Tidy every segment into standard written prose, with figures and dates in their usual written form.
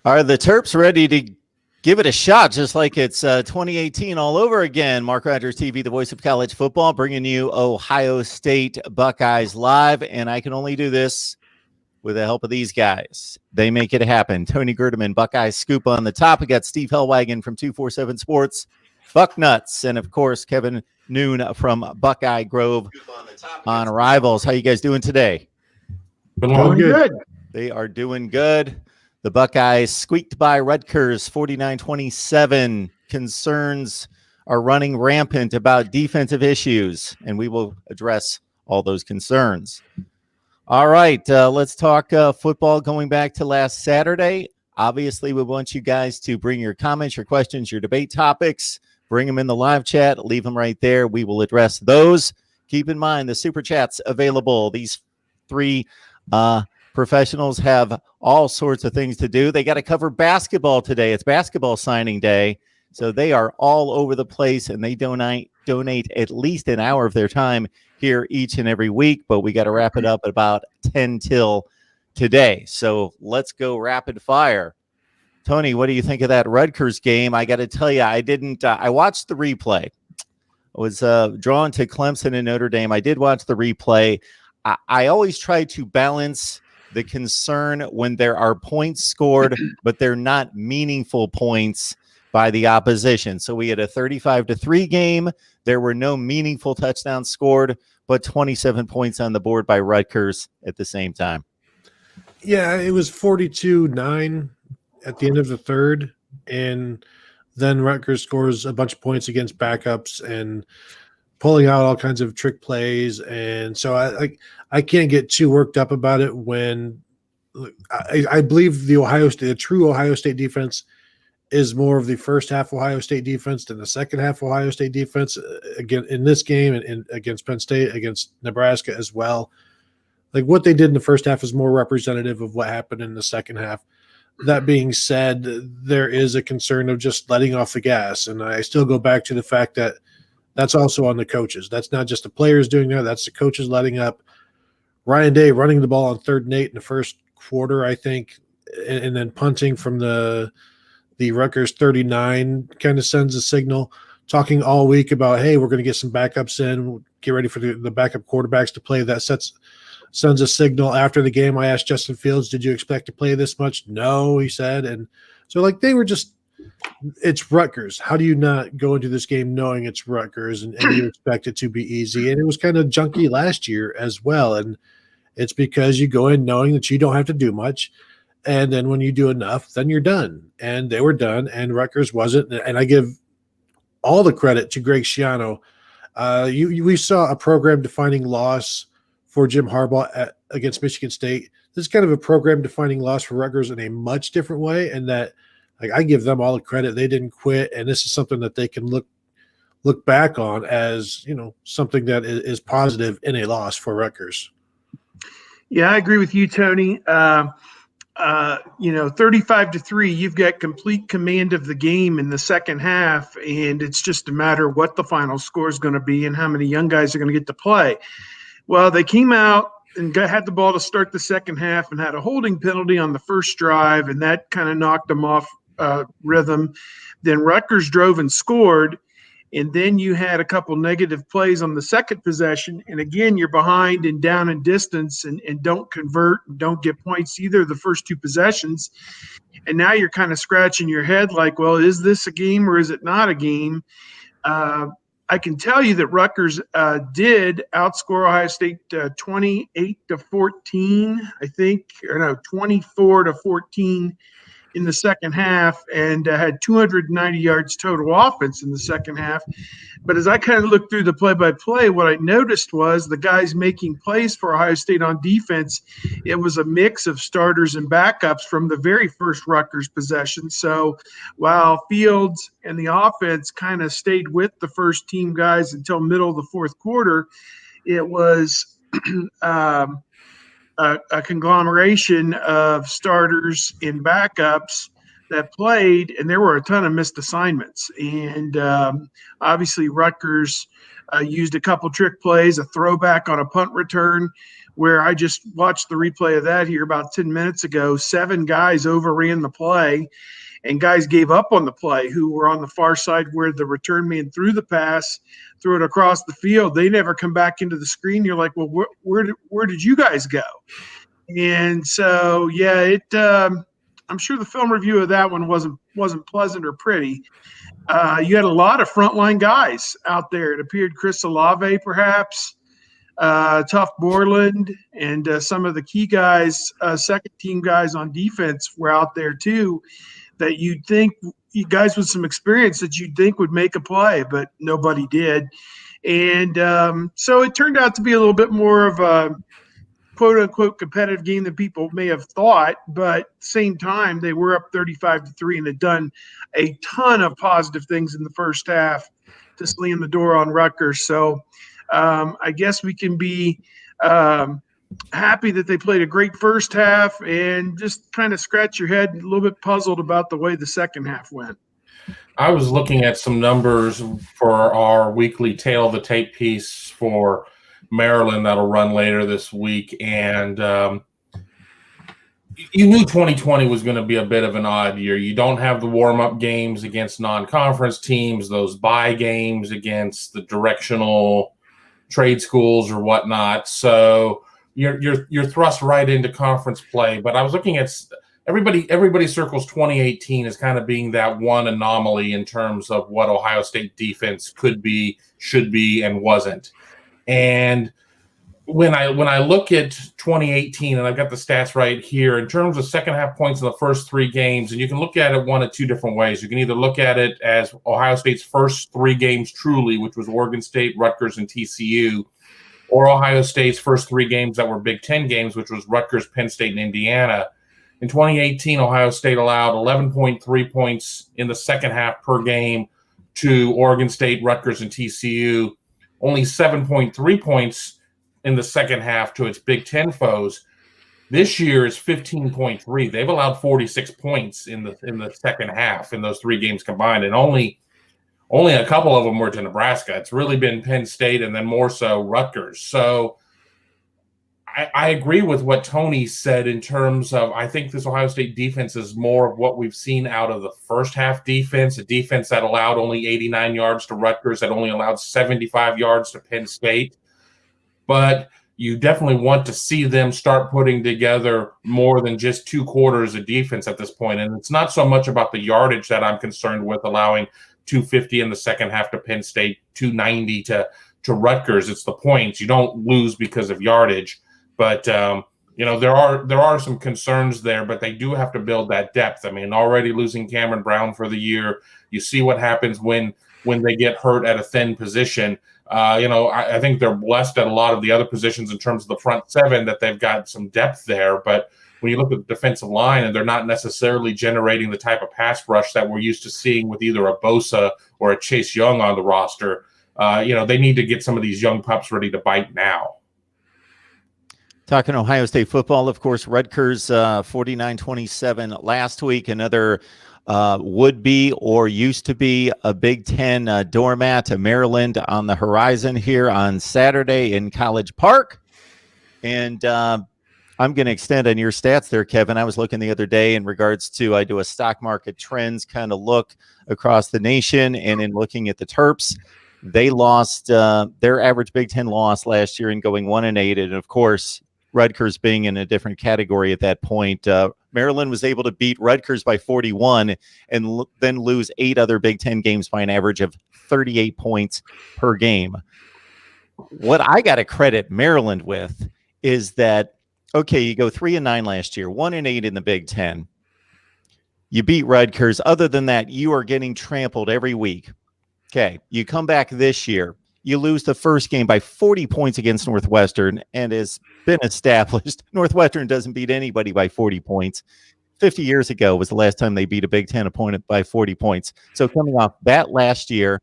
Are the Terps ready to give it a shot, just like it's 2018 all over again? Mark Rogers TV, the voice of college football, bringing you Ohio State Buckeyes live, and I can only do this with the help of these guys. They make it happen. Tony Gerdeman, Buckeyes Scoop on the top. We got Steve Hellwagon from 247 Sports, Bucknuts, and of course Kevin Noon from Buckeye Grove on Rivals. How you guys doing today? Doing good. They are doing good. The Buckeyes squeaked by Rutgers 49-27. Concerns are running rampant about defensive issues, and we will address all those concerns. All right, let's talk football going back to last Saturday. Obviously, we want you guys to bring your comments, your questions, your debate topics. Bring them in the live chat. Leave them right there. We will address those. Keep in mind the super chat's available. These three professionals have all sorts of things to do. They got to cover basketball today. It's basketball signing day. So they are all over the place, and they donate at least an hour of their time here each and every week. But we got to wrap it up at about 10 till today. So let's go rapid fire. Tony, what do you think of that Rutgers game? I got to tell you, I watched the replay. I was drawn to Clemson and Notre Dame. I did watch the replay. I always try to balance the concern when there are points scored, but they're not meaningful points by the opposition. So we had a 35-3 game. There were no meaningful touchdowns scored, but 27 points on the board by Rutgers at the same time. Yeah, it was 42-9 at the end of the third, and then Rutgers scores a bunch of points against backups and pulling out all kinds of trick plays. And so I can't get too worked up about it when I believe the true Ohio State defense is more of the first half Ohio State defense than the second half Ohio State defense, again in this game and against Penn State, against Nebraska as well. Like what they did in the first half is more representative of what happened in the second half. That being said, there is a concern of just letting off the gas. And I still go back to the fact that that's also on the coaches. That's not just the players doing that. That's the coaches letting up. Ryan Day running the ball on 3rd and 8 in the first quarter, I think, and then punting from the Rutgers 39 kind of sends a signal. Talking all week about, hey, we're going to get some backups in. Get ready for the backup quarterbacks to play. That sends a signal. After the game, I asked Justin Fields, did you expect to play this much? No, he said. And so, they were just – it's Rutgers. How do you not go into this game knowing it's Rutgers and you expect it to be easy? And it was kind of junky last year as well. And it's because you go in knowing that you don't have to do much. And then when you do enough, then you're done. And they were done, and Rutgers wasn't. And I give all the credit to Greg Schiano. We saw a program-defining loss for Jim Harbaugh against Michigan State. This is kind of a program-defining loss for Rutgers in a much different way, and that I give them all the credit. They didn't quit, and this is something that they can look back on as, something that is positive in a loss for Rutgers. Yeah, I agree with you, Tony. 35-3, you've got complete command of the game in the second half, and it's just a matter of what the final score is going to be and how many young guys are going to get to play. Well, they came out and had the ball to start the second half and had a holding penalty on the first drive, and that kind of knocked them off rhythm. Then Rutgers drove and scored, and then you had a couple negative plays on the second possession, and again, you're behind and down in distance and don't convert and don't get points either of the first two possessions. And now you're kind of scratching your head like, well, is this a game or is it not a game? I can tell you that Rutgers did outscore Ohio State 28-14, I think, or no, 24-14 in the second half, and had 290 yards total offense in the second half. But as I kind of looked through the play-by-play, what I noticed was the guys making plays for Ohio State on defense, it was a mix of starters and backups from the very first Rutgers possession. So while Fields and the offense kind of stayed with the first team guys until middle of the fourth quarter, it was a conglomeration of starters and backups that played, and there were a ton of missed assignments. And obviously Rutgers used a couple trick plays, a throwback on a punt return where I just watched the replay of that here about 10 minutes ago. 7 guys overran the play, and guys gave up on the play who were on the far side where the return man threw the pass, threw it across the field. They never come back into the screen. You're like, well, where did you guys go? And so, yeah, I'm sure the film review of that one wasn't pleasant or pretty. You had a lot of frontline guys out there. It appeared Chris Olave, perhaps, Tuff Borland, and some of the key guys, second team guys on defense were out there too, that you'd think, you guys with some experience that you'd think would make a play, but nobody did. And so it turned out to be a little bit more of a quote unquote competitive game than people may have thought, but at the same time, they were up 35-3 and had done a ton of positive things in the first half to slam the door on Rutgers. So I guess we can be happy that they played a great first half and just kind of scratch your head a little bit puzzled about the way the second half went. I was looking at some numbers for our weekly tail of the tape piece for Maryland that'll run later this week, and you knew 2020 was going to be a bit of an odd year. You don't have the warm-up games against non-conference teams, those bye games against the directional trade schools or whatnot, so you're thrust right into conference play. But I was looking at everybody circles 2018 as kind of being that one anomaly in terms of what Ohio State defense could be, should be, and wasn't. And when I look at 2018, and I've got the stats right here, in terms of second half points in the first 3 games, and you can look at it one of 2 different ways. You can either look at it as Ohio State's first 3 games truly, which was Oregon State, Rutgers, and TCU, or Ohio State's first 3 games that were Big Ten games, which was Rutgers, Penn State, and Indiana. In 2018, Ohio State allowed 11.3 points in the second half per game to Oregon State, Rutgers, and TCU. Only 7.3 points in the second half to its Big Ten foes. This year is 15.3. They've allowed 46 points in the second half in those 3 games combined, and only a couple of them were to Nebraska. It's really been Penn State and then more so Rutgers. So I agree with what Tony said in terms of, I think this Ohio State defense is more of what we've seen out of the first half defense, a defense that allowed only 89 yards to Rutgers, that only allowed 75 yards to Penn State. But you definitely want to see them start putting together more than just 2 quarters of defense at this point. And it's not so much about the yardage that I'm concerned with, allowing 250 in the second half to Penn State, 290 to Rutgers. It's the points. You don't lose because of yardage. But, there are some concerns there, but they do have to build that depth. I mean, already losing Cameron Brown for the year, you see what happens when they get hurt at a thin position. I think they're blessed at a lot of the other positions in terms of the front 7 that they've got some depth there. But when you look at the defensive line, and they're not necessarily generating the type of pass rush that we're used to seeing with either a Bosa or a Chase Young on the roster, they need to get some of these young pups ready to bite now. Talking Ohio State football, of course, Rutgers 49-27 last week. Another would be or used to be a Big Ten doormat. Maryland on the horizon here on Saturday in College Park. And I'm going to extend on your stats there, Kevin. I was looking the other day in regards to, I do a stock market trends kind of look across the nation, and in looking at the Terps, they lost their average Big Ten loss last year in going 1-8. And of course, Rutgers being in a different category at that point. Maryland was able to beat Rutgers by 41 and then lose 8 other Big Ten games by an average of 38 points per game. What I got to credit Maryland with is that, okay, you go 3-9 last year, 1-8 in the Big Ten. You beat Rutgers. Other than that, you are getting trampled every week. Okay, you come back this year. You lose the first game by 40 points against Northwestern, and has been established Northwestern doesn't beat anybody by 40 points. 50 years ago was the last time they beat a Big Ten opponent by 40 points. So coming off that last year,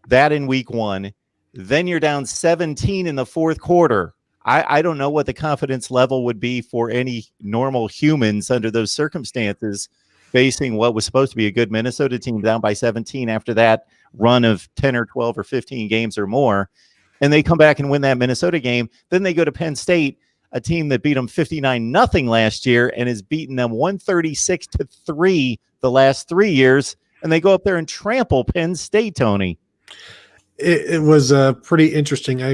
that in week 1, then you're down 17 in the fourth quarter. I don't know what the confidence level would be for any normal humans under those circumstances, facing what was supposed to be a good Minnesota team down by 17 after that run of 10 or 12 or 15 games or more. and they come back and win that Minnesota game. Then they go to Penn State, a team that beat them 59-0 last year and has beaten them 136-3 the last 3 years. And they go up there and trample Penn State, Tony. It was pretty interesting. I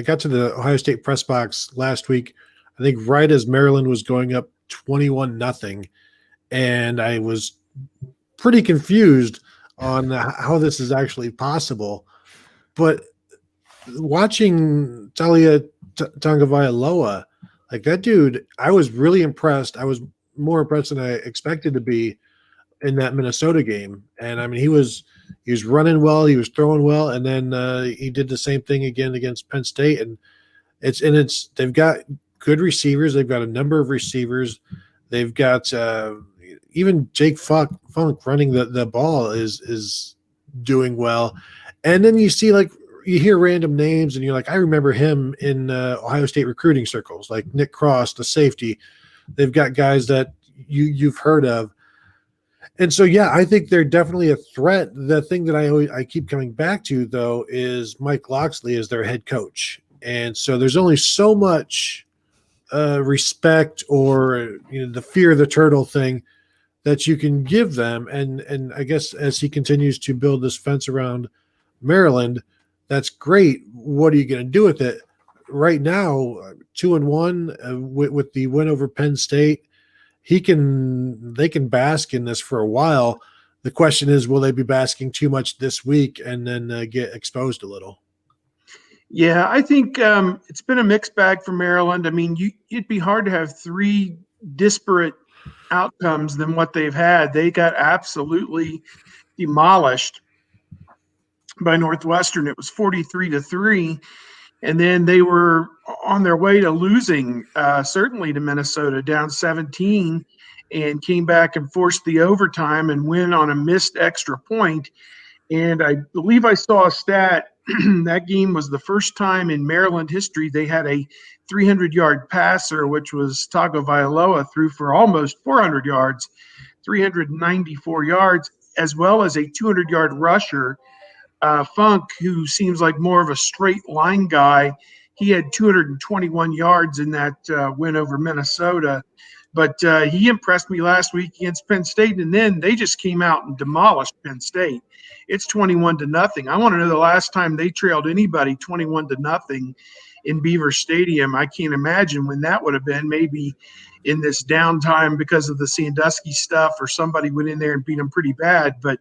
got to the Ohio State press box last week, I think right as Maryland was going up 21-0, and I was pretty confused on how this is actually possible. But watching Talia Tagovailoa, like that dude, I was really impressed. I was more impressed than I expected to be in that Minnesota game. And I mean, he was running well, he was throwing well, and then he did the same thing again against Penn State. And they've got good receivers. They've got a number of receivers. They've got even Jake Funk running the ball is doing well. And then you see, like, you hear random names and you're like, I remember him in Ohio State recruiting circles, like Nick Cross, the safety. They've got guys that you've heard of. And so, yeah, I think they're definitely a threat. The thing that I keep coming back to, though, is Mike Locksley as their head coach. And so there's only so much respect or the fear of the turtle thing that you can give them. And I guess as he continues to build this fence around Maryland, that's great. What are you going to do with it? Right now, 2-1 with the win over Penn State. They can bask in this for a while. The question is, will they be basking too much this week and then get exposed a little? Yeah, I think it's been a mixed bag for Maryland. I mean, it'd be hard to have three disparate outcomes than what they've had. They got absolutely demolished by Northwestern. It was 43-3. And then they were on their way to losing, certainly to Minnesota, down 17, and came back and forced the overtime and win on a missed extra point. And I believe I saw a stat that game was the first time in Maryland history they had a 300-yard passer, which was Tagovailoa, threw for almost 400 yards, 394 yards, as well as a 200-yard rusher. Funk, who seems like more of a straight line guy, he had 221 yards in that win over Minnesota. But he impressed me last week against Penn State, and then they just came out and demolished Penn State. It's 21-0. I want to know the last time they trailed anybody 21-0 in Beaver Stadium. I can't imagine when that would have been. Maybe in this downtime because of the Sandusky stuff, or somebody went in there and beat them pretty bad. But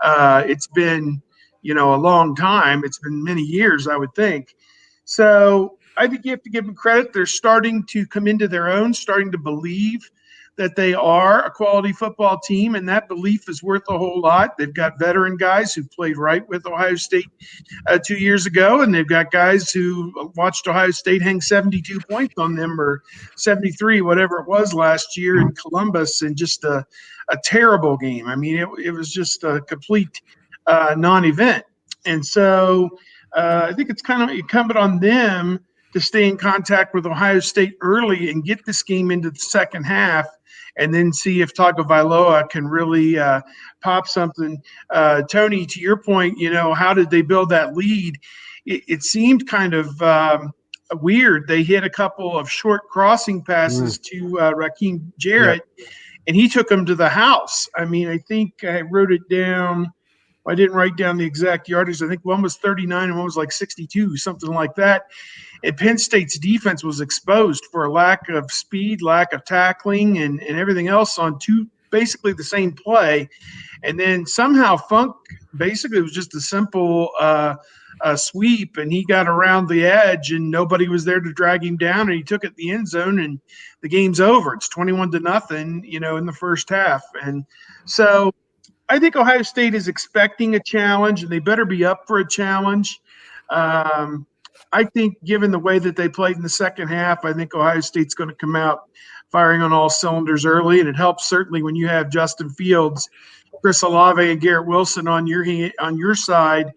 it's been a long time. It's been many years, I would think. So I think you have to give them credit. They're starting to come into their own, starting to believe that they are a quality football team, and that belief is worth a whole lot. They've got veteran guys who played right with Ohio State 2 years ago, and they've got guys who watched Ohio State hang 72 points on them, or 73, whatever it was last year in Columbus, in just a terrible game. I mean, it was just a complete non-event. And so I think it's kind of incumbent on them to stay in contact with Ohio State early and get this game into the second half, and then see if Tagovailoa can really pop something. Tony, to your point, how did they build that lead? It seemed kind of weird. They hit a couple of short crossing passes to Raheem Jarrett, and he took them to the house. I mean, I think I wrote it down. I didn't write down the exact yardage. I think one was 39 and one was like 62, something like that. And Penn State's defense was exposed for a lack of speed, lack of tackling, and everything else on basically the same play. And then somehow Funk, basically it was just a simple sweep, and he got around the edge and nobody was there to drag him down, and he took it in the end zone, and the game's over. It's 21-0, in the first half. And so I think Ohio State is expecting a challenge, and they better be up for a challenge. I think given the way that they played in the second half, I think Ohio State's going to come out firing on all cylinders early, and it helps certainly when you have Justin Fields, Chris Olave, and Garrett Wilson on your side.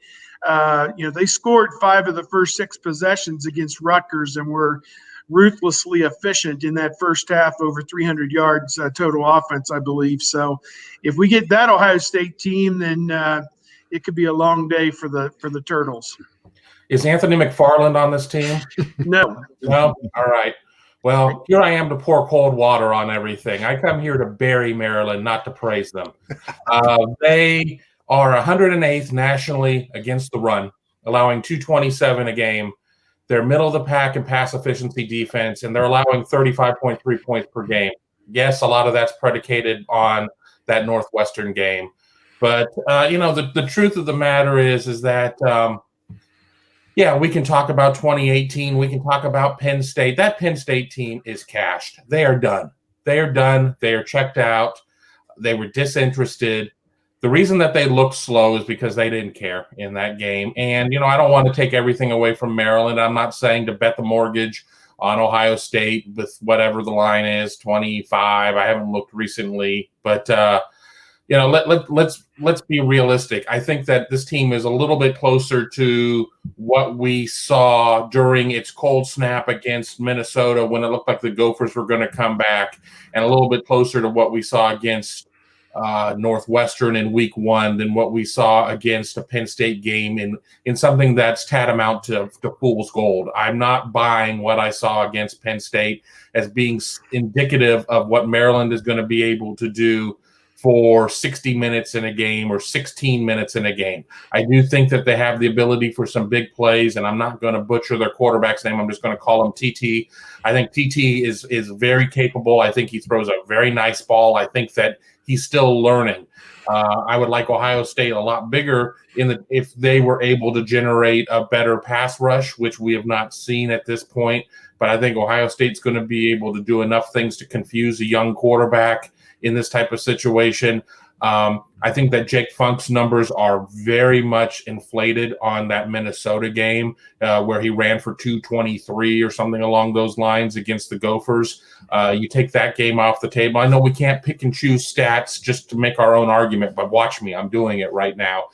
They scored 5 of the first 6 possessions against Rutgers and were ruthlessly efficient in that first half, over 300 yards total offense, I believe. So if we get that Ohio State team, then it could be a long day for the Turtles. Is Anthony McFarland on this team? No. No? All right. Well, here I am to pour cold water on everything. I come here to bury Maryland, not to praise them. They are 108th nationally against the run, allowing 227 a game. They're middle of the pack in pass efficiency defense, and they're allowing 35.3 points per game. Yes, a lot of that's predicated on that Northwestern game. But, the truth of the matter is that yeah, we can talk about 2018. We can talk about Penn State. That Penn State team is cashed. They are done. They are done. They are checked out. They were disinterested. The reason that they looked slow is because they didn't care in that game. And, I don't want to take everything away from Maryland. I'm not saying to bet the mortgage on Ohio State with whatever the line is, 25. I haven't looked recently. But, let's be realistic. I think that this team is a little bit closer to what we saw during its cold snap against Minnesota when it looked like the Gophers were going to come back, and a little bit closer to what we saw against Northwestern in week 1 than what we saw against a Penn State game in something that's tantamount to fool's gold. I'm not buying what I saw against Penn State as being indicative of what Maryland is going to be able to do for 60 minutes in a game or 16 minutes in a game. I do think that they have the ability for some big plays, and I'm not going to butcher their quarterback's name. I'm just going to call him TT. I think TT is very capable. I think he throws a very nice ball. I think that he's still learning. I would like Ohio State a lot bigger if they were able to generate a better pass rush, which we have not seen at this point. But I think Ohio State's going to be able to do enough things to confuse a young quarterback in this type of situation. I think that Jake Funk's numbers are very much inflated on that Minnesota game where he ran for 223 or something along those lines against the Gophers. You take that game off the table. I know we can't pick and choose stats just to make our own argument, but watch me. I'm doing it right now.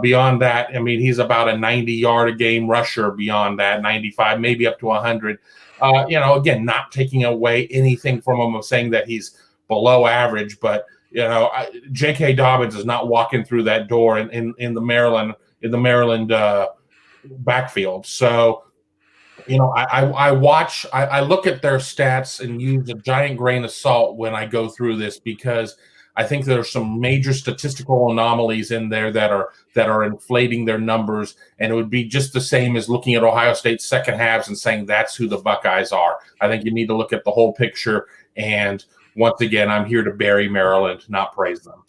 Beyond that, he's about a 90-yard a game rusher beyond that, 95, maybe up to 100. Again, not taking away anything from him of saying that he's below average, but J.K. Dobbins is not walking through that door in the Maryland backfield. So, I look at their stats and use a giant grain of salt when I go through this, because I think there's some major statistical anomalies in there that are inflating their numbers, and it would be just the same as looking at Ohio State's second halves and saying that's who the Buckeyes are. I think you need to look at the whole picture, and once again, I'm here to bury Maryland, not praise them.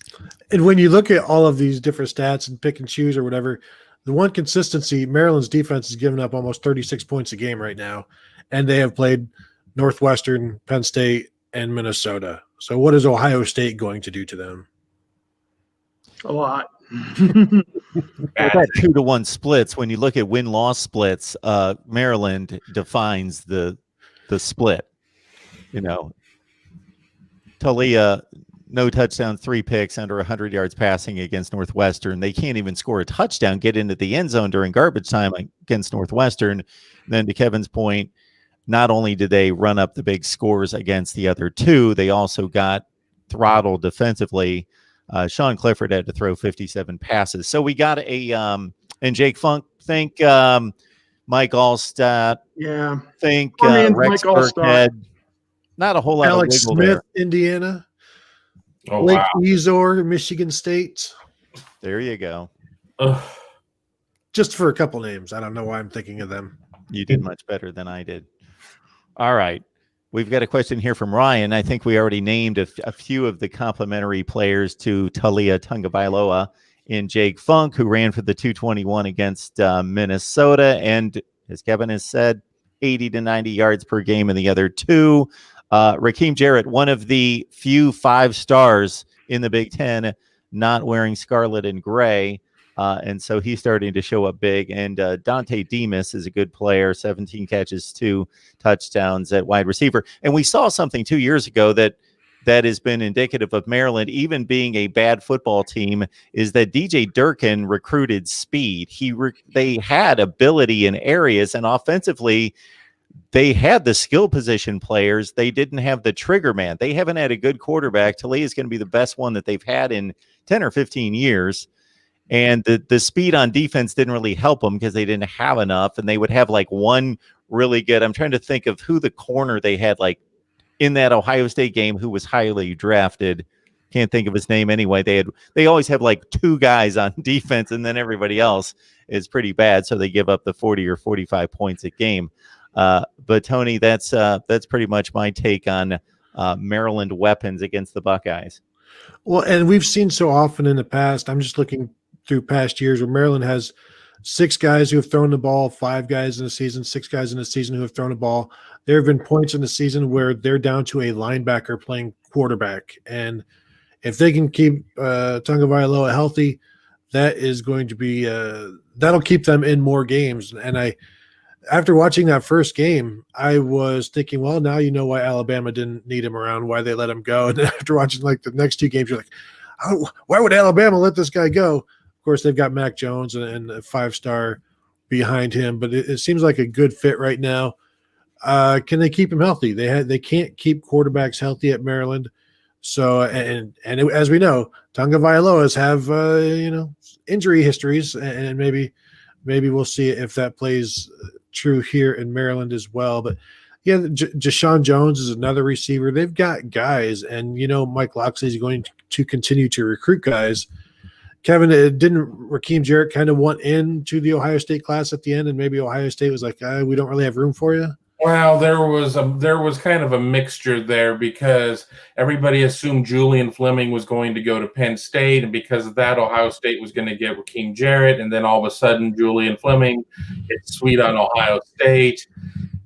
And when you look at all of these different stats and pick and choose or whatever, the one consistency, Maryland's defense has given up almost 36 points a game right now, and they have played Northwestern, Penn State, and Minnesota. So what is Ohio State going to do to them? A lot. That 2-1 splits, when you look at win-loss splits, Maryland defines the split. Talia, no touchdown, 3 picks, under 100 yards passing against Northwestern. They can't even score a touchdown, get into the end zone during garbage time against Northwestern. Then to Kevin's point, not only did they run up the big scores against the other two, they also got throttled defensively. Sean Clifford had to throw 57 passes. So we got and Jake Funk, think Mike Allstott. Yeah. Think Mike Rex Burkhead. Not a whole lot Alex of wiggle Smith, there. Indiana. Oh, Blake wow. Ezor, Michigan State. There you go. Ugh. Just for a couple names. I don't know why I'm thinking of them. You did much better than I did. All right. We've got a question here from Ryan. I think we already named a few of the complimentary players to Talia Tungabailoa in Jake Funk, who ran for the 221 against Minnesota. And as Kevin has said, 80 to 90 yards per game in the other two. Raheem Jarrett, one of the few 5 stars in the Big Ten, not wearing scarlet and gray. And so he's starting to show up big. And Dante Demas is a good player, 17 catches, 2 touchdowns at wide receiver. And we saw something 2 years ago that has been indicative of Maryland, even being a bad football team, is that DJ Durkin recruited speed. They had ability in areas, and offensively, they had the skill position players. They didn't have the trigger man. They haven't had a good quarterback. Talia is going to be the best one that they've had in 10 or 15 years. And the speed on defense didn't really help them because they didn't have enough. And they would have like one really good. I'm trying to think of who the corner they had like in that Ohio State game who was highly drafted. Can't think of his name anyway. They always have like two guys on defense, and then everybody else is pretty bad. So they give up the 40 or 45 points a game. But Tony, that's pretty much my take on Maryland weapons against the Buckeyes. Well, and we've seen so often in the past. I'm just looking through past years where Maryland has 6 guys who have thrown the ball, 5 guys in the season, 6 guys in the season who have thrown the ball. There have been points in the season where they're down to a linebacker playing quarterback, and if they can keep Tagovailoa healthy, that is going to be that'll keep them in more games. And after watching that first game, I was thinking, well, now you know why Alabama didn't need him around, why they let him go. And after watching like the next 2 games, you're like, oh, why would Alabama let this guy go? Of course, they've got Mac Jones and a 5-star behind him, but it seems like a good fit right now. Can they keep him healthy? They can't keep quarterbacks healthy at Maryland. So as we know, Tagovailoas have injury histories, and maybe we'll see if that plays true here in Maryland as well. But yeah, Jashawn Jones is another receiver. They've got guys, and Mike Locksley is going to continue to recruit guys. Kevin, didn't Rakeem Jarrett kind of want into the Ohio State class at the end, and maybe Ohio State was like, we don't really have room for you? Well, there was kind of a mixture there because everybody assumed Julian Fleming was going to go to Penn State, and because of that, Ohio State was going to get Rakeem Jarrett, and then all of a sudden, Julian Fleming gets sweet on Ohio State.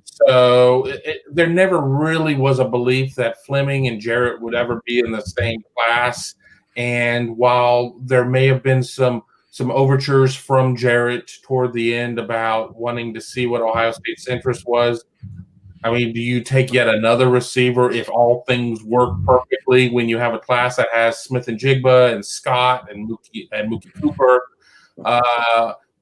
So there never really was a belief that Fleming and Jarrett would ever be in the same class. And while there may have been some overtures from Jarrett toward the end about wanting to see what Ohio State's interest was, I mean, do you take yet another receiver if all things work perfectly when you have a class that has Smith and Jigba and Scott and Mookie Cooper?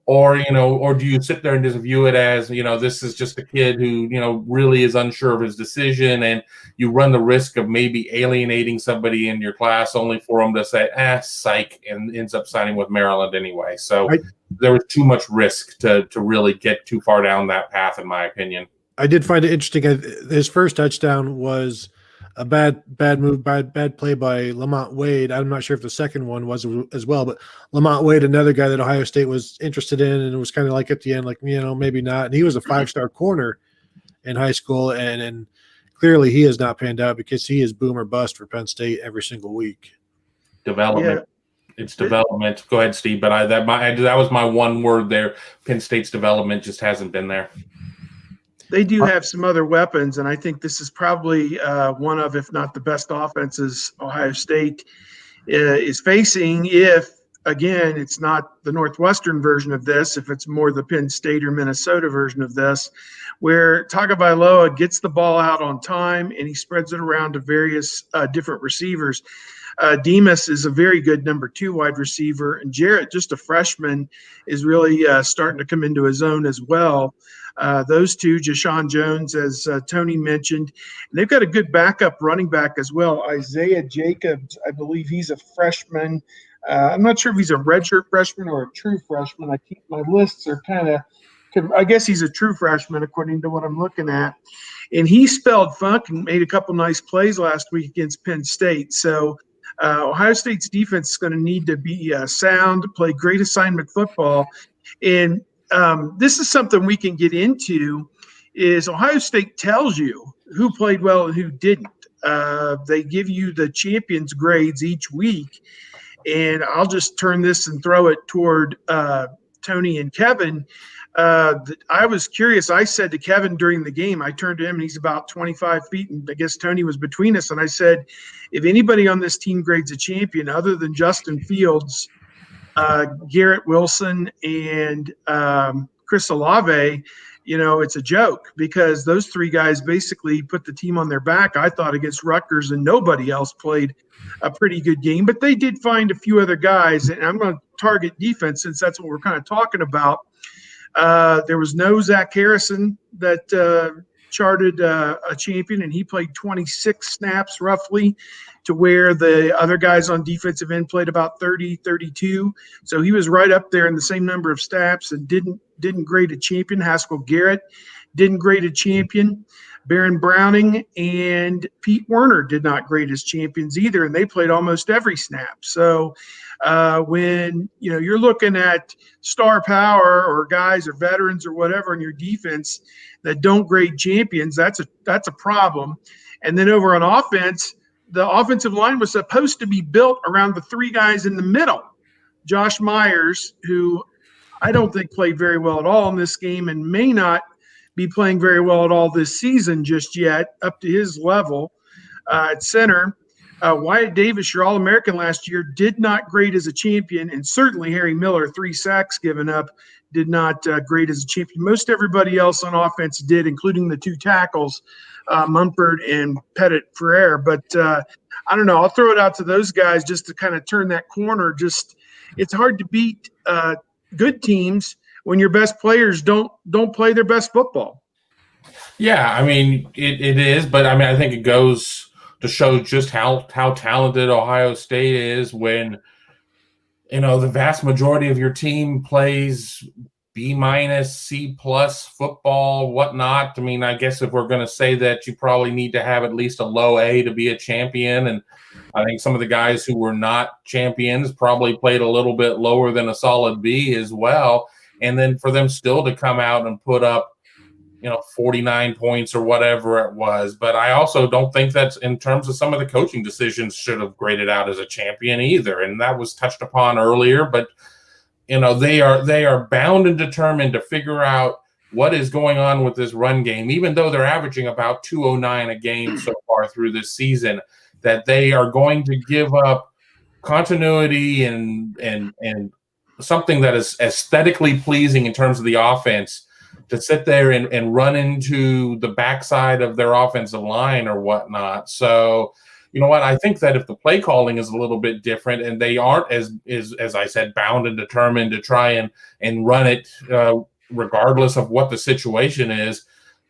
Or do you sit there and just view it as, this is just a kid who, really is unsure of his decision, and you run the risk of maybe alienating somebody in your class only for them to say, psych, and ends up signing with Maryland anyway. So there was too much risk to really get too far down that path, in my opinion. I did find it interesting. His first touchdown was a bad move, bad play by Lamont Wade. I'm not sure if the second one was as well, but Lamont Wade, another guy that Ohio State was interested in, and it was kind of like at the end, like, maybe not. And he was a 5-star corner in high school, and clearly he has not panned out because he is boom or bust for Penn State every single week. Development. Yeah. It's development. Go ahead, Steve. But that was my one word there. Penn State's development just hasn't been there. They do have some other weapons, and I think this is probably one of, if not the best offenses Ohio State is facing. If, again, it's not the Northwestern version of this, if it's more the Penn State or Minnesota version of this, where Tagovailoa gets the ball out on time and he spreads it around to various different receivers. Demas is a very good number 2 wide receiver, and Jarrett, just a freshman, is really starting to come into his own as well. Those two, Jashawn Jones, as Tony mentioned, and they've got a good backup running back as well. Isaiah Jacobs, I believe he's a freshman. I'm not sure if he's a redshirt freshman or a true freshman. My lists are I guess he's a true freshman according to what I'm looking at. And he spelled funk and made a couple nice plays last week against Penn State. So Ohio State's defense is going to need to be sound, play great assignment football. And this is something we can get into, is Ohio State tells you who played well and who didn't. They give you the champions grades each week. And I'll just turn this and throw it toward Tony and Kevin. I was curious. I said to Kevin during the game, I turned to him, and he's about 25 feet, and I guess Tony was between us. And I said, if anybody on this team grades a champion other than Justin Fields, Garrett Wilson, and Chris Olave, it's a joke, because those 3 guys basically put the team on their back, I thought, against Rutgers, and nobody else played a pretty good game. But they did find a few other guys, and I'm going to target defense since that's what we're kind of talking about. There was no Zach Harrison that charted a champion, and he played 26 snaps roughly, to where the other guys on defensive end played about 30, 32. So he was right up there in the same number of snaps and didn't grade a champion. Haskell Garrett didn't grade a champion. Baron Browning and Pete Werner did not grade as champions either, and they played almost every snap. So when you're looking at star power or guys or veterans or whatever in your defense that don't grade champions, that's a problem. And then over on offense, the offensive line was supposed to be built around the three guys in the middle. Josh Myers, who I don't think played very well at all in this game and may not be playing very well at all this season just yet, up to his level at center. Wyatt Davis, your All-American last year, did not grade as a champion, and certainly Harry Miller, 3 sacks given up, did not grade as a champion. Most everybody else on offense did, including the 2 tackles, Mumford and Pettit Ferrer. But I don't know. I'll throw it out to those guys just to kind of turn that corner. It's hard to beat good teams when your best players don't play their best football. Yeah, I mean, it is, but I mean, I think it goes to show just how talented Ohio State is when, the vast majority of your team plays B-, C+ football, whatnot. I mean, I guess if we're going to say that, you probably need to have at least a low A to be a champion. And I think some of the guys who were not champions probably played a little bit lower than a solid B as well. And then for them still to come out and put up, 49 points or whatever it was. But I also don't think that's, in terms of some of the coaching decisions, should have graded out as a champion either. And that was touched upon earlier. But, they are bound and determined to figure out what is going on with this run game, even though they're averaging about 209 a game so far through this season, that they are going to give up continuity and something that is aesthetically pleasing in terms of the offense, to sit there and run into the backside of their offensive line or whatnot. So, you know what? I think that if the play calling is a little bit different and they aren't as I said, bound and determined to try and run it regardless of what the situation is,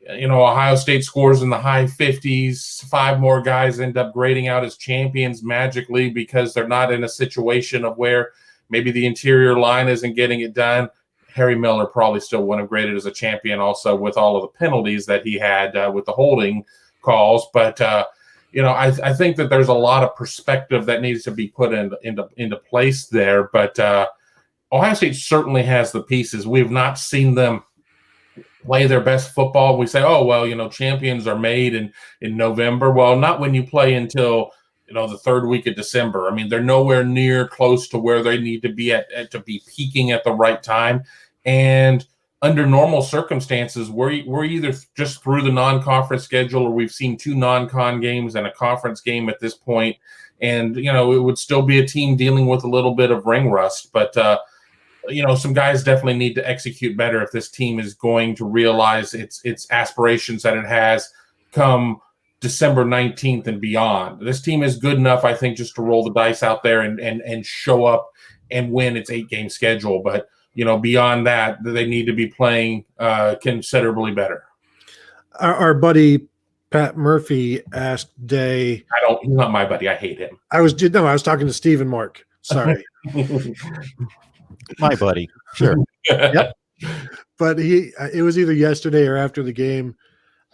Ohio State scores in the high 50s, 5 more guys end up grading out as champions magically because they're not in a situation of where maybe the interior line isn't getting it done. Harry Miller probably still wouldn't have graded as a champion also with all of the penalties that he had with the holding calls. But, I think that there's a lot of perspective that needs to be put into place there. But Ohio State certainly has the pieces. We've not seen them play their best football. We say, oh, well, champions are made in November. Well, not when you play until the third week of December. I mean, they're nowhere near close to where they need to be at to be peaking at the right time. And under normal circumstances, we're either just through the non-conference schedule, or we've seen 2 non-con games and a conference game at this point. And, it would still be a team dealing with a little bit of ring rust. But, some guys definitely need to execute better if this team is going to realize its aspirations that it has come December 19th and beyond. This team is good enough, I think, just to roll the dice out there and show up and win its 8-game schedule. But, beyond that, they need to be playing considerably better. Our buddy Pat Murphy asked Day. He's not my buddy. I hate him. I was talking to Steve and Mark. Sorry. My buddy. Sure. Yep. But it was either yesterday or after the game,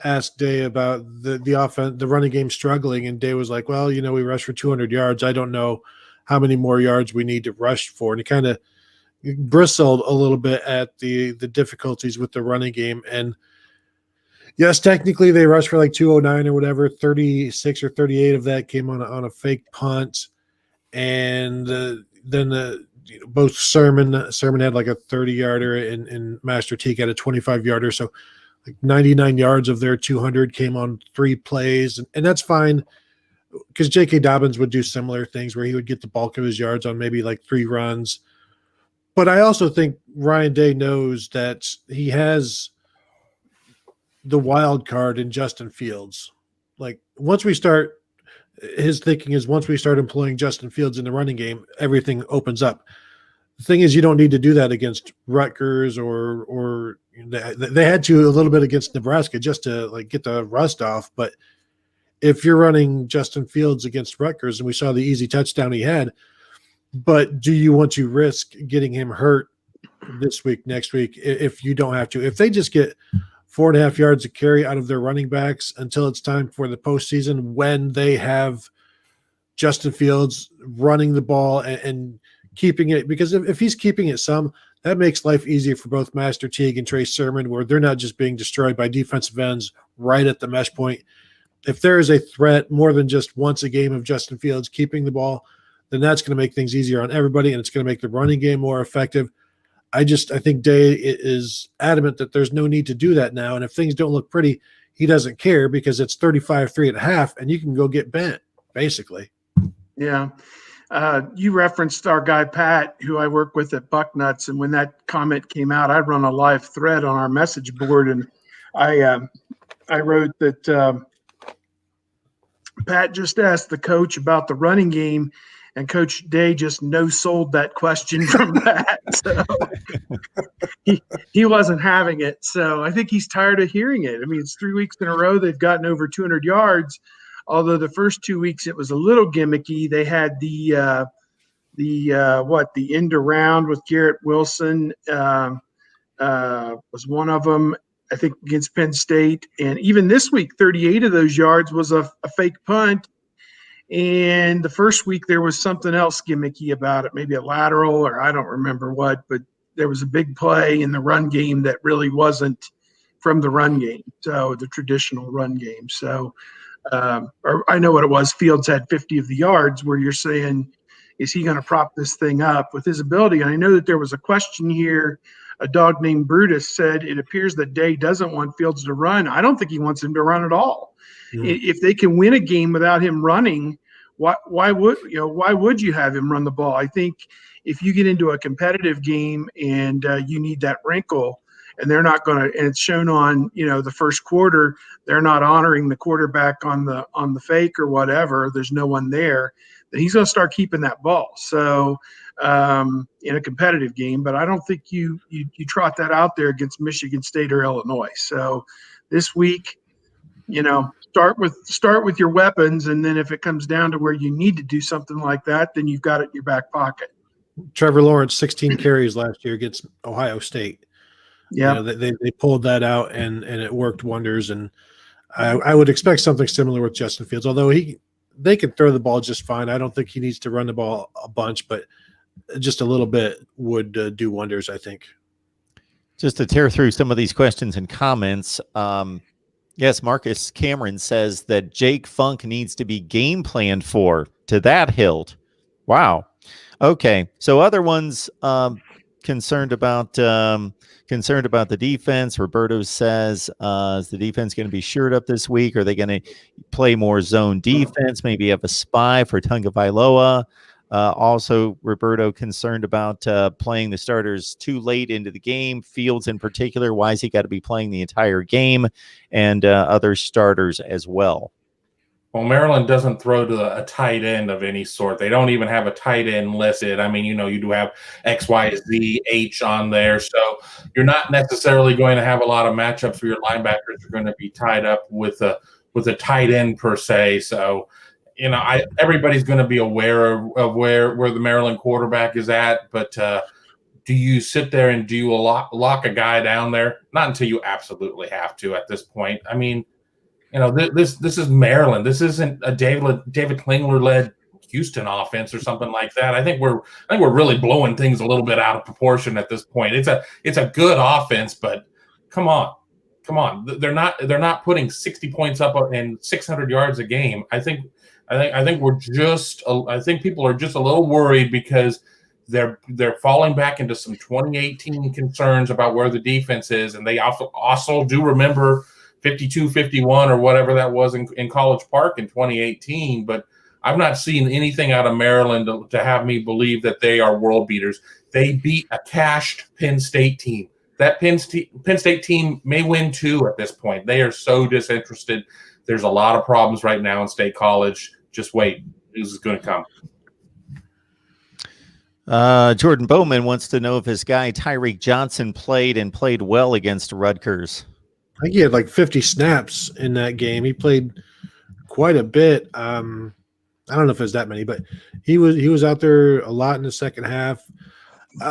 asked Day about the offense, the running game struggling, and Day was like, well, we rushed for 200 yards. I don't know how many more yards we need to rush for. And he kind of bristled a little bit at the difficulties with the running game. And yes, technically they rushed for like 209 or whatever. 36 or 38 of that came on a fake punt. And then both Sermon had like a 30-yarder and Master Teague had a 25-yarder. So like 99 yards of their 200 came on 3 plays. And that's fine because J.K. Dobbins would do similar things where he would get the bulk of his yards on maybe like 3 runs. But I also think Ryan Day knows that he has the wild card in Justin Fields. Like his thinking is once we start employing Justin Fields in the running game, everything opens up. The thing is, you don't need to do that against Rutgers or they had to a little bit against Nebraska just to like get the rust off. But if you're running Justin Fields against Rutgers, and we saw the easy touchdown he had, but do you want to risk getting him hurt this week, next week, if you don't have to? If they just get 4.5 yards of carry out of their running backs until it's time for the postseason, when they have Justin Fields running the ball and keeping it, because if he's keeping it some, that makes life easier for both Master Teague and Trey Sermon, where they're not just being destroyed by defensive ends right at the mesh point. If there is a threat more than just once a game of Justin Fields keeping the ball, then that's going to make things easier on everybody, and it's going to make the running game more effective. I think Day is adamant that there's no need to do that now, and if things don't look pretty, he doesn't care because it's 35-3.5, and you can go get bent, basically. Yeah. You referenced our guy, Pat, who I work with at Bucknuts. And when that comment came out, I run a live thread on our message board. And I wrote that Pat just asked the coach about the running game, and Coach Day just no-sold that question from Pat. So he wasn't having it. So I think he's tired of hearing it. I mean, it's 3 weeks in a row they've gotten over 200 yards. Although the first 2 weeks it was a little gimmicky. They had the end around with Garrett Wilson was one of them, I think, against Penn State. And even this week, 38 of those yards was a fake punt. And the first week there was something else gimmicky about it, maybe a lateral or I don't remember what, but there was a big play in the run game that really wasn't from the run game, so the traditional run game. So or I know what it was. Fields had 50 of the yards, where you're saying, is he going to prop this thing up with his ability? And I know that there was a question here. A dog named Brutus said, it appears that Day doesn't want Fields to run. I don't think he wants him to run at all. If they can win a game without him running, why would you have him run the ball? I think if you get into a competitive game and you need that wrinkle, and they're not going to, and it's shown on, the first quarter, they're not honoring the quarterback on the fake or whatever. There's no one there. Then he's going to start keeping that ball. So in a competitive game, but I don't think you trot that out there against Michigan State or Illinois. So this week, start with your weapons, and then if it comes down to where you need to do something like that, then you've got it in your back pocket. Trevor Lawrence, 16 carries last year against Ohio State. Yeah, they pulled that out and it worked wonders. And I would expect something similar with Justin Fields, although they can throw the ball just fine. I don't think he needs to run the ball a bunch, but just a little bit would do wonders, I think. Just to tear through some of these questions and comments. Yes, Marcus Cameron says that Jake Funk needs to be game planned for. To that hilt. Wow. Okay. So other ones concerned about the defense. Roberto says, is the defense going to be shored up this week? Are they going to play more zone defense? Maybe have a spy for Tagovailoa. Also, Roberto concerned about playing the starters too late into the game. Fields in particular, why has he got to be playing the entire game? And other starters as well. Well, Maryland doesn't throw to a tight end of any sort. They don't even have a tight end listed. I mean, you do have X, Y, Z, H on there. So you're not necessarily going to have a lot of matchups where your linebackers are going to be tied up with a tight end per se. So, everybody's going to be aware of where the Maryland quarterback is at. But do you sit there and do you lock a guy down there? Not until you absolutely have to at this point. I mean, this is Maryland. This isn't a David Klingler led Houston offense or something like that. I think we're really blowing things a little bit out of proportion at this point. It's a good offense, but come on. They're not putting 60 points up and 600 yards a game. I think people are just a little worried because they're falling back into some 2018 concerns about where the defense is, and they also do remember 52-51 or whatever that was in College Park in 2018. But I've not seen anything out of Maryland to have me believe that they are world beaters. They beat a cashed Penn State team. That Penn State team may win too at this point. They are so disinterested. There's a lot of problems right now in State College. Just wait. This is going to come. Jordan Bowman wants to know if his guy Tyreek Johnson played well against Rutgers. I think he had like 50 snaps in that game. He played quite a bit. I don't know if it was that many, but he was out there a lot in the second half.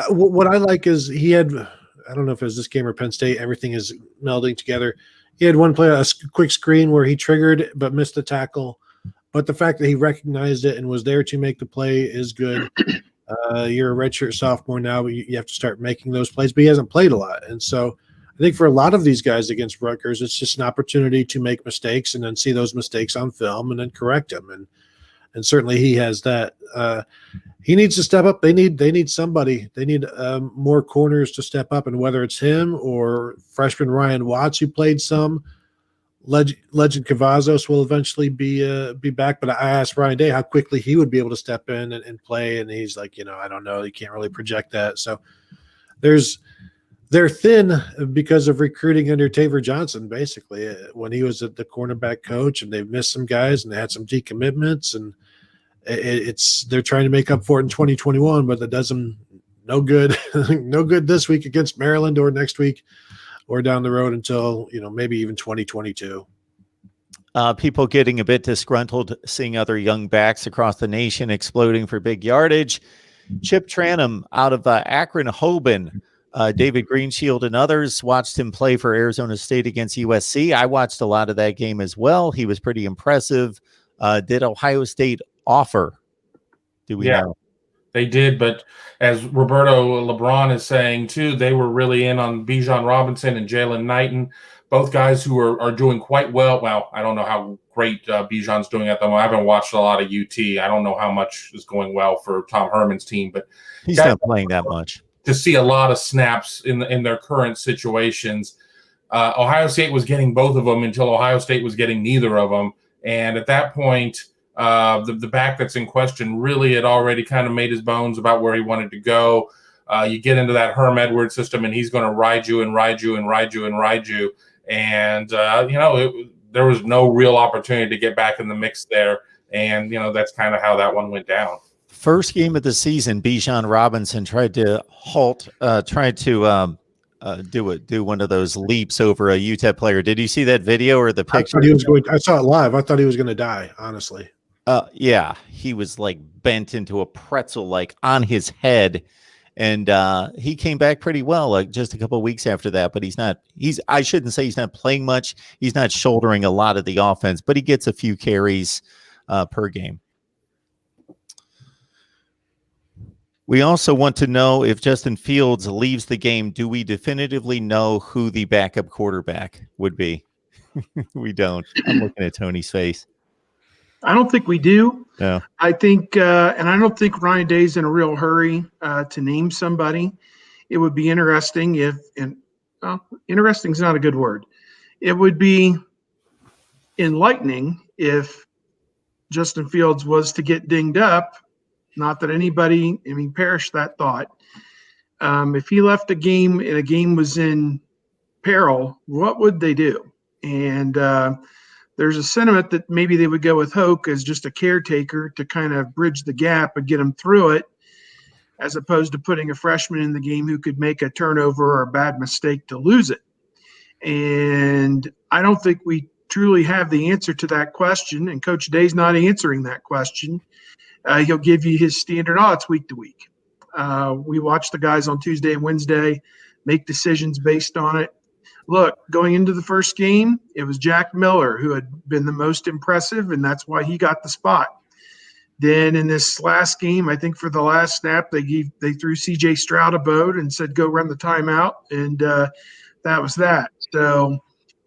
What I like is he had, I don't know if it was this game or Penn State, everything is melding together. He had one play, a quick screen where he triggered but missed the tackle. But the fact that he recognized it and was there to make the play is good. You're a redshirt sophomore now, but you have to start making those plays. But he hasn't played a lot. And so I think for a lot of these guys against Rutgers, it's just an opportunity to make mistakes and then see those mistakes on film and then correct them. And certainly he has that. He needs to step up. They need somebody. They need more corners to step up, and whether it's him or freshman Ryan Watts, who played some, Legend Cavazos will eventually be back. But I asked Ryan Day how quickly he would be able to step in and play, and he's like, I don't know. You can't really project that. So they're thin because of recruiting under Taver Johnson, basically, when he was at the cornerback coach, and they've missed some guys and they had some decommitments, and they're trying to make up for it in 2021, but that does them no good. No good this week against Maryland or next week or down the road until, maybe even 2022. People getting a bit disgruntled seeing other young backs across the nation exploding for big yardage. Chip Tranum out of Akron Hoban. David Greenshield and others watched him play for Arizona State against USC. I watched a lot of that game as well. He was pretty impressive. Did Ohio State offer? Do we know? They did, but as Roberto LeBron is saying too, they were really in on Bijan Robinson and Jalen Knighton, both guys who are doing quite well. Well, I don't know how great Bijan's doing at the moment. I haven't watched a lot of UT. I don't know how much is going well for Tom Herman's team, but he's not playing that much. To see a lot of snaps in their current situations. Ohio State was getting both of them until Ohio State was getting neither of them. And at that point, the back that's in question really had already kind of made his bones about where he wanted to go. You get into that Herm Edwards system, and he's going to ride you and ride you and ride you and ride you. And, there was no real opportunity to get back in the mix there. And, that's kind of how that one went down. First game of the season, Bijan Robinson tried to do one of those leaps over a UTEP player. Did you see that video or the picture? I saw it live. I thought he was going to die, honestly. Yeah, he was like bent into a pretzel, like on his head. And he came back pretty well, like just a couple of weeks after that. But I shouldn't say he's not playing much. He's not shouldering a lot of the offense, but he gets a few carries per game. We also want to know if Justin Fields leaves the game, do we definitively know who the backup quarterback would be? We don't. I'm looking at Tony's face. I don't think we do. No. I think, and I don't think Ryan Day's in a real hurry to name somebody. It would be interesting interesting is not a good word. It would be enlightening if Justin Fields was to get dinged up. Not that anybody, perish that thought. If he left a game and a game was in peril, what would they do? And there's a sentiment that maybe they would go with Hoke as just a caretaker to kind of bridge the gap and get him through it, as opposed to putting a freshman in the game who could make a turnover or a bad mistake to lose it. And I don't think we truly have the answer to that question, and Coach Day's not answering that question. He'll give you his standard, it's week to week. We watch the guys on Tuesday and Wednesday make decisions based on it. Look, going into the first game, it was Jack Miller who had been the most impressive, and that's why he got the spot. Then in this last game, I think for the last snap, they threw C.J. Stroud a bone and said, go run the timeout, and that was that. So,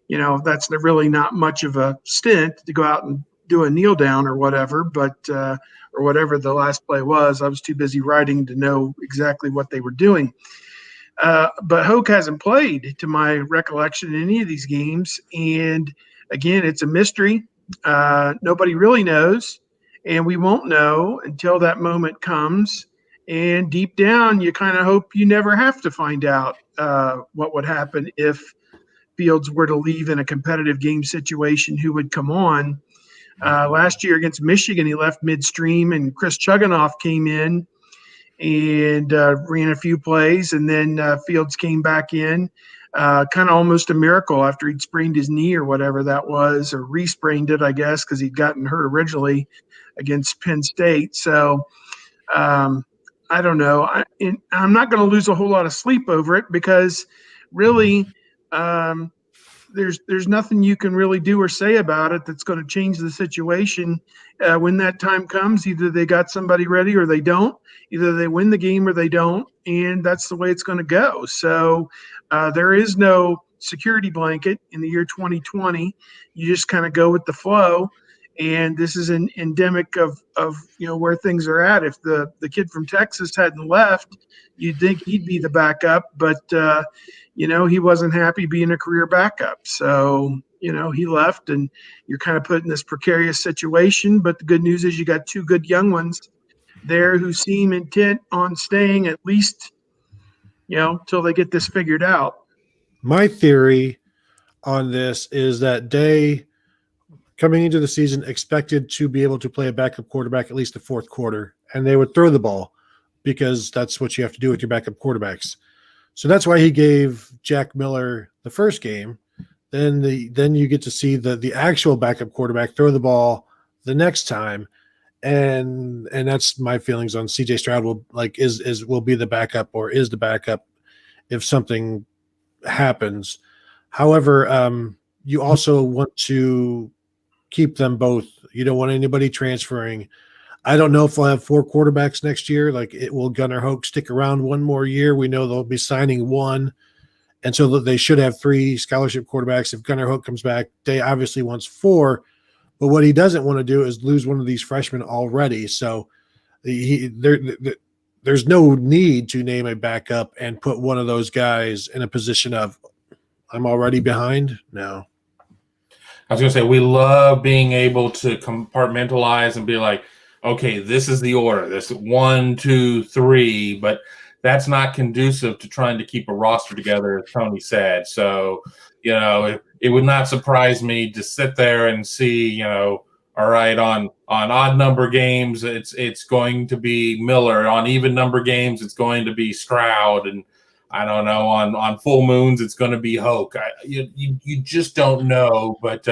that's really not much of a stint to go out and do a kneel down or whatever, but or whatever the last play was. I was too busy writing to know exactly what they were doing. But Hoke hasn't played, to my recollection, in any of these games. And again, it's a mystery. Nobody really knows, and we won't know until that moment comes. And deep down, you kind of hope you never have to find out what would happen if Fields were to leave in a competitive game situation, who would come on. Last year against Michigan, he left midstream, and Chris Chuganoff came in and ran a few plays, and then Fields came back in, kind of almost a miracle after he'd sprained his knee or whatever that was, or re-sprained it, I guess, because he'd gotten hurt originally against Penn State. So I don't know. I'm not going to lose a whole lot of sleep over it because really there's nothing you can really do or say about it that's going to change the situation. When that time comes, either they got somebody ready or they don't. Either they win the game or they don't, and that's the way it's going to go. So there is no security blanket in the year 2020. You just kind of go with the flow. And this is an endemic of where things are at. If the kid from Texas hadn't left, you'd think he'd be the backup, but he wasn't happy being a career backup. So he left, and you're kind of put in this precarious situation. But the good news is you got two good young ones there who seem intent on staying at least till they get this figured out. My theory on this is that Day, coming into the season, expected to be able to play a backup quarterback at least the fourth quarter, and they would throw the ball because that's what you have to do with your backup quarterbacks. So that's why he gave Jack Miller the first game. Then you get to see the actual backup quarterback throw the ball the next time, and that's my feelings on C.J. Stroud will be the backup or is the backup if something happens. However, you also want to keep them both. You don't want anybody transferring. I don't know if we'll have 4 quarterbacks next year. Will Gunnar Hoke stick around one more year? We know they'll be signing one. And so they should have 3 scholarship quarterbacks. If Gunnar Hoke comes back, Day obviously wants 4. But what he doesn't want to do is lose one of these freshmen already. So there's no need to name a backup and put one of those guys in a position of, I'm already behind. No. I was going to say, we love being able to compartmentalize and be like, okay, this is the order. This is 1, 2, 3, but that's not conducive to trying to keep a roster together, as Tony said. So, it would not surprise me to sit there and see, all right, on odd number games, it's going to be Miller. On even number games, it's going to be Stroud. And I don't know, on full moons, it's going to be Hoke. You just don't know. But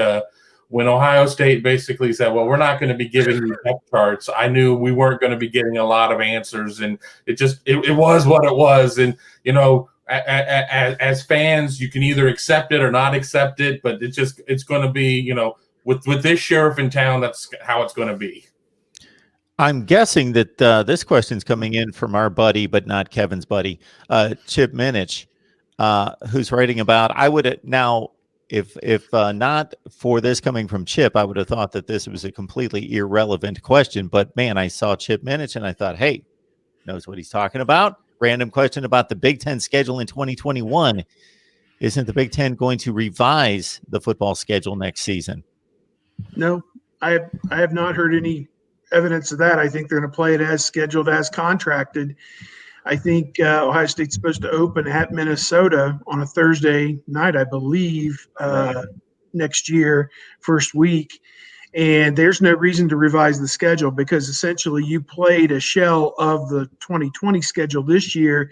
when Ohio State basically said, well, we're not going to be giving you depth charts, I knew we weren't going to be getting a lot of answers. And it was what it was. And, as fans, you can either accept it or not accept it. But it's going to be, with this sheriff in town, that's how it's going to be. I'm guessing that this question's coming in from our buddy, but not Kevin's buddy, Chip Minich, who's writing about. I would now, if not for this coming from Chip, I would have thought that this was a completely irrelevant question. But man, I saw Chip Minich and I thought, hey, knows what he's talking about. Random question about the Big Ten schedule in 2021. Isn't the Big Ten going to revise the football schedule next season? No, I have not heard any evidence of that. I think they're going to play it as scheduled, as contracted. I think Ohio State's supposed to open at Minnesota on a Thursday night, I believe, next year, first week. And there's no reason to revise the schedule because essentially you played a shell of the 2020 schedule this year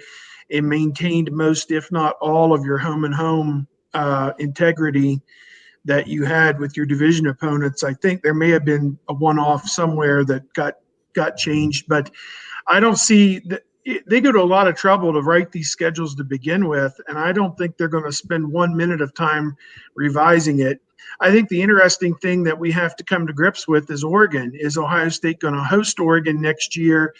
and maintained most, if not all, of your home and home integrity that you had with your division opponents. I think there may have been a one-off somewhere that got changed, but I don't see that. They go to a lot of trouble to write these schedules to begin with, and I don't think they're going to spend 1 minute of time revising it. I think the interesting thing that we have to come to grips with is Oregon. Is Ohio State going to host Oregon next year?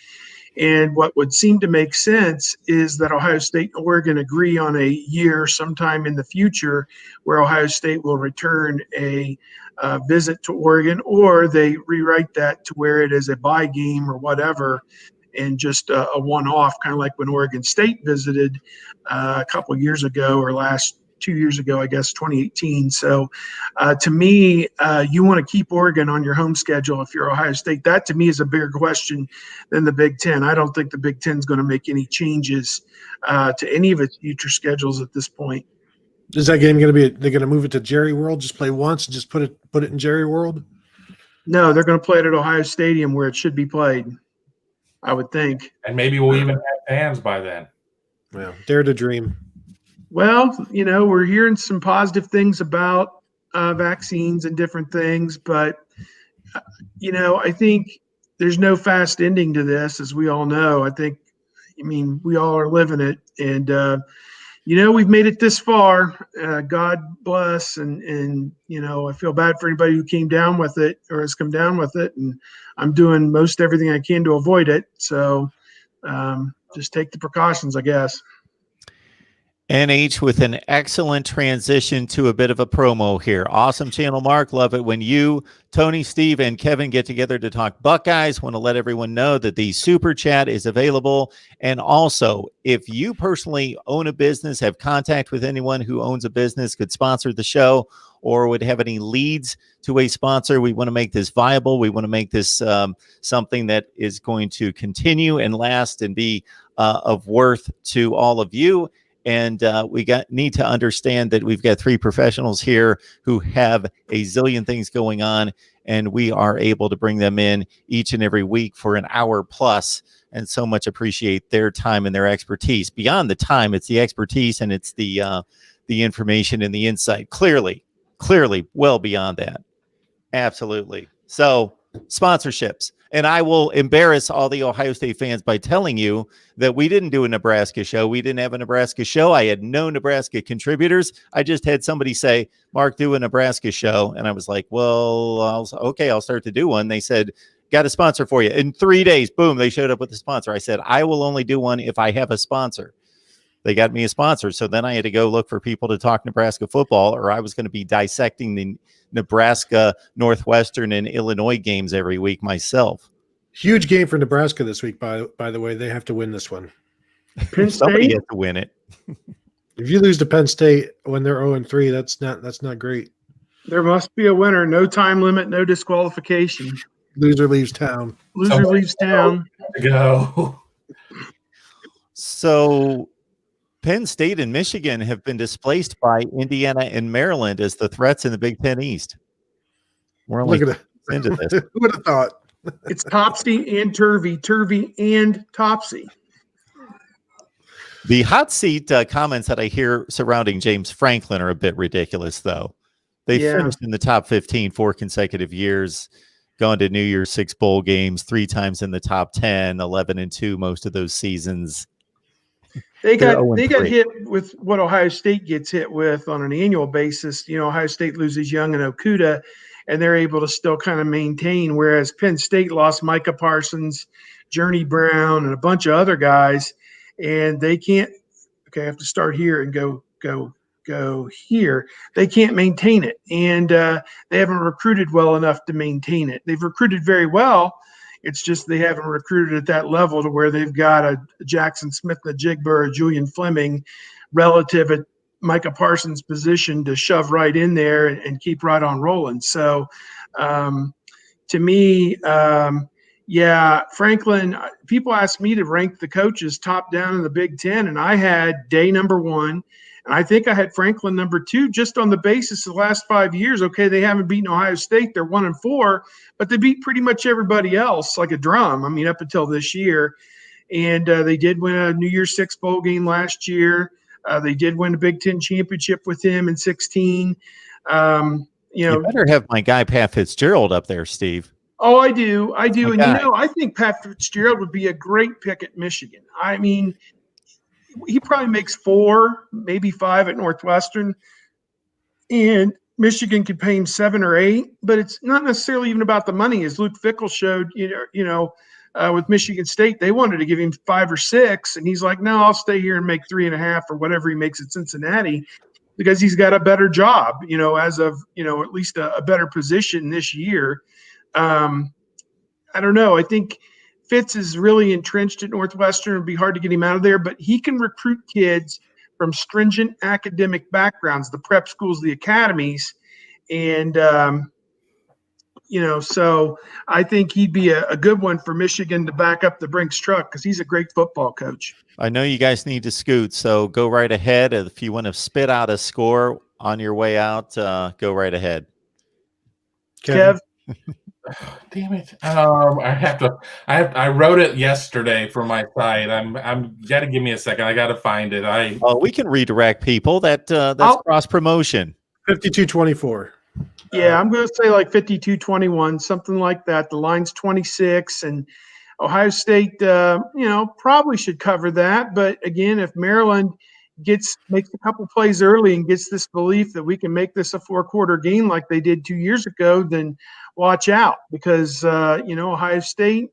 And what would seem to make sense is that Ohio State and Oregon agree on a year sometime in the future where Ohio State will return a visit to Oregon, or they rewrite that to where it is a bye game or whatever, and just a one-off, kind of like when Oregon State visited a couple of years ago, or 2 years ago, I guess, 2018. So to me, you want to keep Oregon on your home schedule if you're Ohio State. That to me is a bigger question than the Big Ten. I don't think the Big Ten is going to make any changes to any of its future schedules at this point. Is that game going to be? They're going to move it to Jerry World, just play once, and just put it in Jerry World? No, they're going to play it at Ohio Stadium where it should be played. I would think. And maybe we'll even have fans by then. Well, dare to dream. Well, we're hearing some positive things about vaccines and different things, but I think there's no fast ending to this, as we all know. We all are living it, and we've made it this far. God bless, and I feel bad for anybody who came down with it or has come down with it, and I'm doing most everything I can to avoid it. So just take the precautions, I guess. NH with an excellent transition to a bit of a promo here. Awesome channel, Mark. Love it when you, Tony, Steve, and Kevin get together to talk Buckeyes. Want to let everyone know that the super chat is available. And also, if you personally own a business, have contact with anyone who owns a business, could sponsor the show, or would have any leads to a sponsor, we want to make this viable. We want to make this something that is going to continue and last and be of worth to all of you. And we need to understand that we've got 3 professionals here who have a zillion things going on, and we are able to bring them in each and every week for an hour plus, and so much appreciate their time and their expertise. Beyond the time, it's the expertise and it's the information and the insight. Clearly, well beyond that. Absolutely. So sponsorships. And I will embarrass all the Ohio State fans by telling you that we didn't do a Nebraska show. We didn't have a Nebraska show. I had no Nebraska contributors. I just had somebody say, Mark, do a Nebraska show. And I was like, well, I'll start to do one. They said, got a sponsor for you. In 3 days, boom, they showed up with a sponsor. I said, I will only do one if I have a sponsor. They got me a sponsor. So then I had to go look for people to talk Nebraska football, or I was going to be dissecting the Nebraska, Northwestern, and Illinois games every week myself. Huge game for Nebraska this week, by the way. They have to win this one. Penn Somebody State? has to win it. If you lose to Penn State when they're 0-3, that's not great. There must be a winner. No time limit, no disqualification. Loser leaves town. Loser leaves town. Go. So Penn State and Michigan have been displaced by Indiana and Maryland as the threats in the Big Ten East. We're only Look at into this. Who would have thought? It's topsy and turvy and topsy. The hot seat comments that I hear surrounding James Franklin are a bit ridiculous, though. They finished in the top 15 4 consecutive years, gone to New Year's 6 bowl games, 3 times in the top 10, 11-2 most of those seasons. They got hit with what Ohio State gets hit with on an annual basis. Ohio State loses Young and Okuda, and they're able to still kind of maintain, whereas Penn State lost Micah Parsons, Journey Brown, and a bunch of other guys, and they can't – okay, I have to start here and go here. They can't maintain it, and they haven't recruited well enough to maintain it. They've recruited very well. It's just they haven't recruited at that level to where they've got a Jackson Smith, a Jigber, a Julian Fleming relative at Micah Parsons' position to shove right in there and keep right on rolling. So to me, Franklin, people asked me to rank the coaches top down in the Big Ten, and I had Day number 1. And I think I had Franklin number 2 just on the basis of the last 5 years. Okay, they haven't beaten Ohio State. They're 1-4, but they beat pretty much everybody else like a drum. I mean, up until this year. And they did win a New Year's 6 bowl game last year. They did win a Big Ten championship with him in 16. You better have my guy Pat Fitzgerald up there, Steve. Oh, I do. And, guy. I think Pat Fitzgerald would be a great pick at Michigan. I mean, he probably makes 4, maybe 5 at Northwestern, and Michigan could pay him 7 or 8. But it's not necessarily even about the money, as Luke Fickell showed. With Michigan State, they wanted to give him 5 or 6, and he's like, "No, I'll stay here and make 3.5 or whatever he makes at Cincinnati, because he's got a better job. As of at least a better position this year." I don't know. I think Fitz is really entrenched at Northwestern. It'd be hard to get him out of there, but he can recruit kids from stringent academic backgrounds, the prep schools, the academies. And, so I think he'd be a good one for Michigan to back up the Brinks truck, because he's a great football coach. I know you guys need to scoot, so go right ahead. If you want to spit out a score on your way out, go right ahead. Kev? Damn it! I wrote it yesterday for my site. I'm. Got to give me a second. I got to find it. We can redirect people. That's cross promotion. 52-24. Yeah, I'm going to say like 52-21, something like that. The line's 26, and Ohio State, probably should cover that. But again, if Maryland makes a couple plays early and gets this belief that we can make this a 4-quarter game like they did 2 years ago, then watch out, because Ohio State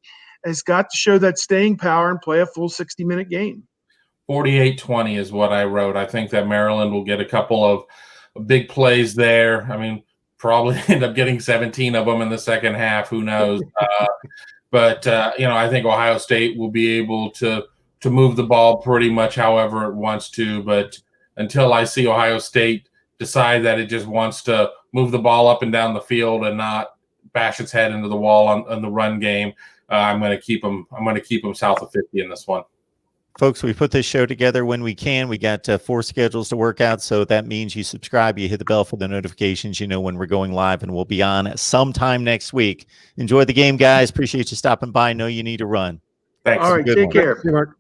has got to show that staying power and play a full 60-minute game. 48-20 is what I wrote. I think that Maryland will get a couple of big plays there. I mean, probably end up getting 17 of them in the second half. Who knows? But I think Ohio State will be able to move the ball pretty much however it wants to. But until I see Ohio State decide that it just wants to move the ball up and down the field and not bash its head into the wall on the run game, I'm going to keep them. I'm going to keep them south of 50 in this one. Folks, we put this show together when we can. We got 4 schedules to work out, so that means you subscribe, you hit the bell for the notifications, you know when we're going live, and we'll be on sometime next week. Enjoy the game, guys. Appreciate you stopping by. Know you need to run. Thanks. All right, take care. Hey, Mark.